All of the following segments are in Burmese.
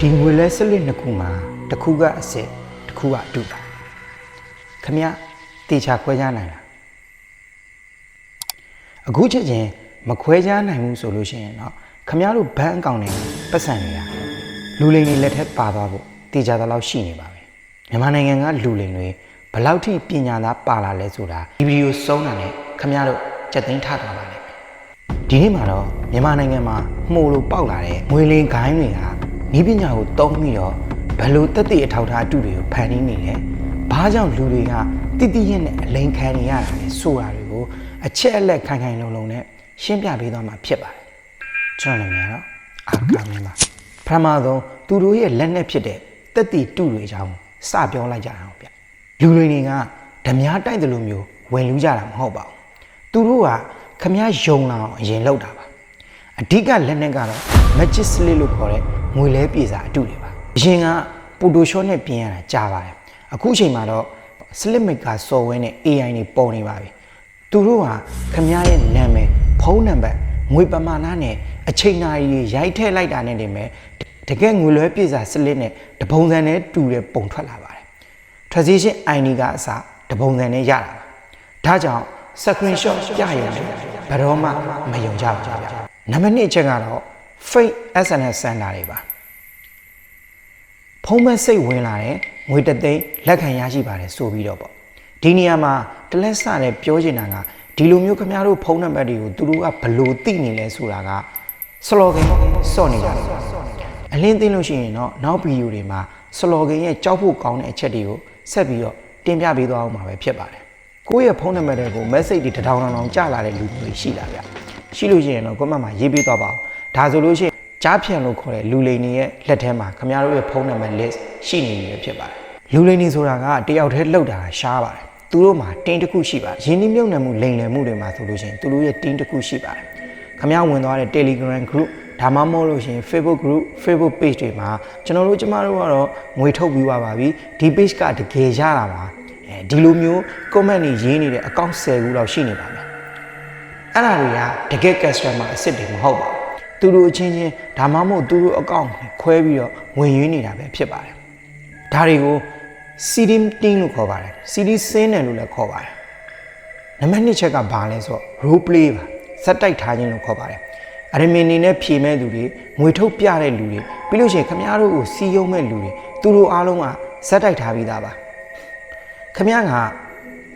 ဒီငွေလဲစလစ်နှစ်ခုမှာတစ်ခုကအစစ်တစ်ခုကအတူပါခမရတေချာခွဲခြားနိုင်လားအခုချက်ချင်းမခွဲခြားနိုင်ဘူးဆိုလို့ရှိရင်တော့ခမရတို့ဘဏ်အကောင့်တွေပတ်စံနေတာလူလိမ်တွေလက်ထက်ပါသွားဖို့တေချာသလောက်ရှိနေပါပဲမြန်မာနိုင်ငံကလူလိမ်တွေဘယ်လောက်ထိပညာသားပါလာလဲဆိုတာဒီဗီဒီယိုစုံးတာနဲ့ခမရတို့စက်သိမ်းထသွားပါလိမ့်မယ်ဒီနေ့မှာတော့မြန်မာနိုင်ငံမှာမှုလို့ပေါက်လာတဲ့ငွေလိမ်ဂိုင်းတွေကဤပညာကိုတုံးပြီးတော့ဘယ်လိုတက်တဲ့အထောက်ထားအတုတွေကိုဖန်တီးနေလဲဘာကြောင့်လူတွေကတိတိကျကျနဲ့အလိမ်ခံနေရတာလဲဆိုတာတွေကိုအချက်အလက်ခိုင်ခိုင်လုံလုံနဲ့ရှင်းပြပေးသွားမှာဖြစ်ပါတယ်ကျွန်တော်လည်းကတော့အာကာမင်းပါပထမဆုံးသူတို့ရဲ့လက်နဲ့ဖြစ်တဲ့တက်တီတုတွေအကြောင်းစပြောလိုက်ကြအောင်ဗျလူတွေတွေကဓမြတိုက်တယ်လို့မျိုးဝင်လူကြတာမဟုတ်ပါဘူးသူတို့ကခမည်းယုံလာအောင်အရင်လောက်တာပါအဓိကလက်နဲ့ကတော့ magic slip လို့ခေါ်တဲ့ငွေလဲပြေစာအတုတွေပါအရင်ကပိုတိုရှော့နဲ့ပြင်ရတာကြားပါတယ်အခုအချိန်မှာတော့ slip maker software နဲ့ AI တွေပေါ်နေပါပြီသူတို့ဟာခမည်းရဲ့နာမည်ဖုန်းနံပါတ်ငွေပမာဏနဲ့အချိန်နာရီရိုက်ထည့်လိုက်တာနဲ့တင်မဲ့တကယ်ငွေလွှဲပြေစာ slip နဲ့တပုံစံနဲ့တူတဲ့ပုံထွက်လာပါတယ် transaction ID ကအစတပုံစံနဲ့ရတာပါဒါကြောင့် screenshot ပြရုံနဲ့ဘယ်တော့မှမယုံကြပါဘူးဗျနံပါတ်2အချက်ကတော့ fake SNS စံတာတွေပါဖုံးမဲ့စိတ်ဝင်လာတဲ့ငွေတသိန်းလက်ခံရရှိပါတယ်ဆိုပြီးတော့ပေါ့ဒီနေရာမှာတလက်စတဲ့ပြောချင်တာကဒီလိုမျိုးခင်ဗျားတို့ဖုန်းနံပါတ်တွေကိုသူတို့ကဘလို့သိနေလဲဆိုတာက slogan စော့နေကြတယ်အလင်းသိလို့ရှိရင်တော့နောက်ဗီဒီယိုတွေမှာ slogan ရဲ့ကြောက်ဖို့ကောင်းတဲ့အချက်တွေကိုဆက်ပြီးတော့တင်ပြပေးသွားအောင်မှာပဲဖြစ်ပါတယ်ကိုယ့်ရဲ့ဖုန်းနံပါတ်တွေကို message တွေတောင်းကြာလာတဲ့လူတွေရှိလာဗျရှိလို့ရှိရင်တော့ comment မှာရေးပေးသွားပါဦးဒါဆိုလို့ရှိရင်ကြားဖြန်လို့ခေါ်တဲ့လူလိမ်တွေရဲ့လက်ထဲမှာခင်ဗျားတို့ရဲ့ဖုန်းနံပါတ် list ရှိနေပြီဖြစ်ပါတယ်လူလိမ်တွေဆိုတာကတယောက်တည်းလောက်တာရှားပါတယ်သူတို့မှာတင်းတစ်ခုရှိပါတယ်ရင်းနှီးမြှုပ်နှံမှုလိမ်လည်မှုတွေမှာဆိုလို့ရှိရင်သူတို့ရဲ့တင်းတစ်ခုရှိပါတယ်ခင်ဗျားဝင်သွားတဲ့ Telegram group ဒါမှမဟုတ်လို့ရှိရင် Facebook group Facebook page တွေမှာကျွန်တော်တို့ကျမတို့ကတော့ငွေထုတ်ပြီးပါပြီဒီ page ကတကယ်ရတာပါဒီလိုမျိုး comment တွေရေးနေတဲ့အကောင့်10ခုလောက်ရှိနေပါမယ်အဲ့ဒါတွေကတကယ် customer အစ်စ်တွေမဟုတ်ပါဘူးသူတို့အချင်းချင်းဒါမှမဟုတ်သူတို့အကောင့်ခွဲပြီးတော့ဝင်ရင်းနေတာပဲဖြစ်ပါတယ်ဒါတွေကို CD team လို့ခေါ်ပါတယ် CD စင်းတယ်လို့လည်းခေါ်ပါတယ်နံပါတ်2ချက်ကဘာလဲဆိုတော့ role play ပါစက်တိုက်ထားခြင်းလို့ခေါ်ပါတယ်အရမင်နေနဲ့ဖြေမဲ့သူတွေငွေထုတ်ပြတဲ့လူတွေပြီးလို့ရှိရင်ခမည်းတော်ကိုစီးရုံးမဲ့လူတွေသူတို့အားလုံးကစက်တိုက်ထားပြီးသားပါခမည်းက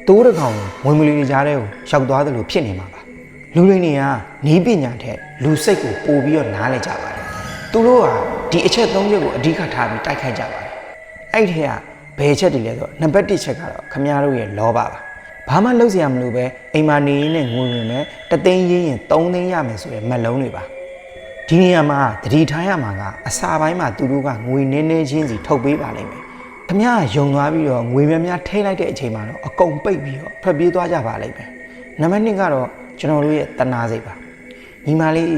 တိုးတကောင်ဝင်မလီနေကြတဲ့ကိုရောက်သွားတယ်လို့ဖြစ်နေမှာပါလူတွေနေကနီးပညာထက်လူစိတ်ကိုပို့ပြီးတော့နားလဲကြပါတယ်သူတို့ကဒီအချက်3ချက်ကိုအဓိကထားပြီးတိုက်ခိုက်ကြပါတယ်အဲ့ဒီကဘယ်ချက်တွေလဲဆိုတော့နံပါတ်1ချက်ကတော့ခမည်းတော်ရဲ့လောဘပါဘာမှလုပ်စရာမလိုပဲအိမ်မှာနေရင်းနဲ့ငွေဝင်မယ်တသိန်းရင်းရင်3သိန်းရမယ်ဆိုတဲ့မက်လုံးတွေပါဒီနေရာမှာတတိထားရမှာကအစာပိုင်းမှာသူတို့ကငွေနည်းနည်းချင်းစီထုတ်ပေးပါလိမ့်မယ်ခမည်းကယုံသွားပြီးတော့ငွေများများထိလိုက်တဲ့အချိန်မှာတော့အကုန်ပိတ်ပြီးတော့ထွက်ပြေးသွားကြပါလိမ့်မယ်နံပါတ်2ကတော့ကျွန်တော်တို့ရဲ့တနာစိတ်ပါညီမလေး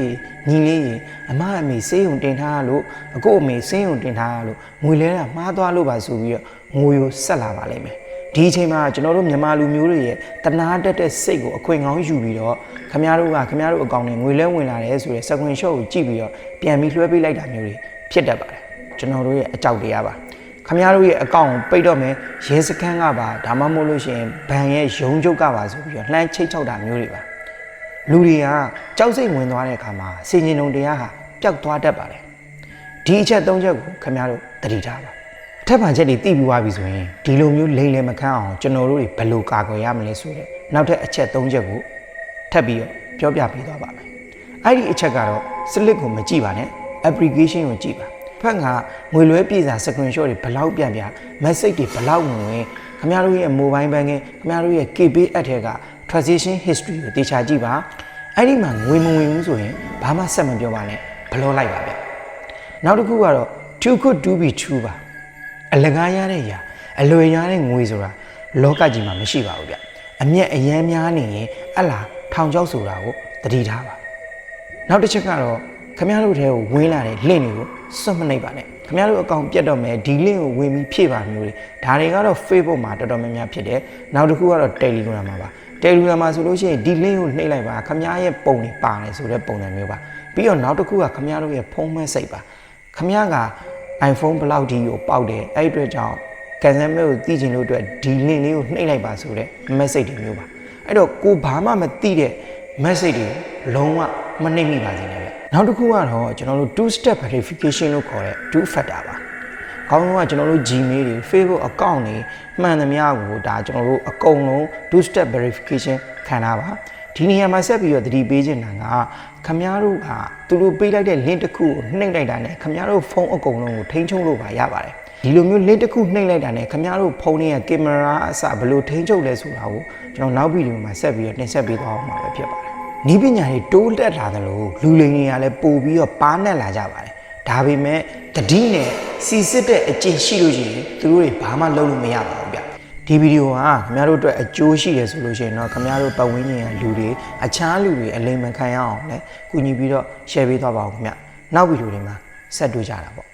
ညီလေးအမအမေစေးုံတင်ထားရလို့အကိုအမေစေးုံတင်ထားရလို့ငွေလဲတာမှားသွားလို့ပါဆိုပြီးတော့ငွေကိုဆက်လာပါလိမ့်မယ်ဒီအချိန်မှာကျွန်တော်တို့မြန်မာလူမျိုးတွေရဲ့တနာတက်တဲ့စိတ်ကိုအခွင့်ကောင်းယူပြီးတော့ခမည်းတော်အကောင့်နဲ့ငွေလဲဝင်လာတယ်ဆိုတဲ့ screenshot ကိုကြည့်ပြီးတော့ပြန်ပြီးလွှဲပေးလိုက်တာမျိုးတွေဖြစ်တတ်ပါတယ်ကျွန်တော်တို့ရဲ့အကြောက်တရားပါခမည်းတော်ရဲ့အကောင့်ပိတ်တော့မယ်ရဲစခန်းကပါဒါမှမဟုတ်လို့ရှိရင်ဘဏ်ရဲ့ရုံးချုပ်ကပါဆိုပြီးတော့လှမ်းချိတ်ချောက်တာမျိုးတွေပါလူတွေကကြောက်စိတ်ဝင်သွားတဲ့အခါမှာစင်ကျင်တုံတရားဟာပျောက်သွားတတ်ပါတယ်ဒီအချက်3ချက်ကိုခမည်းတော်သတိထားပါထပ်ပါချက်တွေသိပြီးသွားပြီဆိုရင်ဒီလိုမျိုးလိမ့်လဲမခန့်အောင်ကျွန်တော်တို့တွေဘယ်လိုကာကွယ်ရမလဲဆိုတဲ့နောက်ထပ်အချက်3ချက်ကိုထပ်ပြီးတော့ပြောပြပေးသွားပါမယ်အဲ့ဒီအချက်ကတော့ slip ကိုမကြည့်ပါနဲ့ application ကိုကြည့်ပါဖက်ကငွေလွှဲပြေစာ screenshot တွေဘယ်လောက်ပြန် message တွေဘယ်လောက်ဝင်ခင်ဗျားတို့ရဲ့ mobile banking ခင်ဗျားတို့ရဲ့ KB app ထဲက transaction history ကိုတေချာကြည့်ပါအဲ့ဒီမှာငွေမဝင်ဘူးဆိုရင်ဘာမှဆက်မပြောပါနဲ့ဘလော့လိုက်ပါဗျနောက်တစ်ခုကတော့ too good to be true ပါအလကားရတဲ့ຢာအလွယ်ရတဲ့ငွေဆိုတာလောကကြီးမှာမရှိပါဘူးဗျအမျက်အယမ်းများနေရင်အလားထောင်ချောက်ဆိုတာကိုသတိထားပါနောက်တစ်ချက်ကတော့ခမည်းတော်ထဲကိုဝင်လာတဲ့ link တွေကိုစွန့်မနှိပ်ပါနဲ့ခမည်းတော်အကောင့်ပြတ်တော့မယ်ဒီ link ကိုဝင်ပြီးဖြည့်ပါမျိုးတွေဒါတွေကတော့ Facebook မှာတော်တော်များများဖြစ်တယ်နောက်တစ်ခုကတော့ Telegram မှာပါ Telegram မှာဆိုလို့ရှိရင်ဒီ link ကိုနှိပ်လိုက်ပါခမည်းရဲ့ပုံတွေပါတယ်ဆိုတဲ့ပုံစံမျိုးပါပြီးတော့နောက်တစ်ခုကခမည်းတော်ရဲ့ဖုန်းမဲစိတ်ပါခမည်းက iPhone ဘယ်လောက်ဒီကိုပေါက်တယ်အဲ့အတွက်ကြောင့်ကန်ဆယ်မဲကိုသိချင်လို့အတွက်ဒီ link လေးကိုနှိပ်လိုက်ပါဆိုတဲ့ message တွေမျိုးပါအဲ့တော့ကိုဘာမှမသိတဲ့ message တွေလုံးဝမနှိပ်မိပါစေနဲ့ဗျနောက်တစ်ခုကတော့ကျွန်တော်တို့ two step verification လို့ခေါ်တဲ့ two factor ပါကောင်းဆုံးကကျွန်တော်တို့ Gmail တွေ Facebook account တွေမှန်သမျှကိုဒါကျွန်တော်တို့အကုန်လုံး two step verification ခံတာပါဒီနေရာမှာဆက်ပြီးတော့သတိပေးချင်တာကခမားတို့ကသူတို့ပေးလိုက်တဲ့ link တစ်ခုကိုနှိပ်လိုက်တာနဲ့ခမားတို့ဖုန်းအကုန်လုံးကိုထိန်းချုပ်လို့ပါရပါတယ်ဒီလိုမျိုး link တစ်ခုနှိပ်လိုက်တာနဲ့ခမားတို့ဖုန်းရဲ့ကင်မရာအစဘယ်လိုထိန်းချုပ်လဲဆိုတာကိုကျွန်တော်နောက်ဗီဒီယိုမှာဆက်ပြီးတော့တင်ဆက်ပေးသွားအောင်မှာပဲဖြစ်ပါတယ်နီးပညာတွေတိုးတက်လာတယ်လို့လူလိမ်တွေကလည်းပို့ပြီးတော့ပါးနဲ့လာကြပါတယ်ဒါပေမဲ့တတိနဲ့စီစစ်တဲ့အကျင့်ရှိလို့ရှိရင်သူတို့တွေဘာမှလုပ်လို့မရပါဘူးဗျဒီဗီဒီယိုကခင်ဗျားတို့အတွက်အကျိုးရှိတယ်ဆိုလို့ရှိရင်တော့ခင်ဗျားတို့ပတ်ဝန်းကျင်ကလူတွေအခြားလူတွေအလိမ်မခံရအောင်လဲကူညီပြီးတော့ share ပေးသွားပါဦးခင်ဗျနောက်ဗီဒီယိုတွေမှာဆက်တွေ့ကြတာပေါ့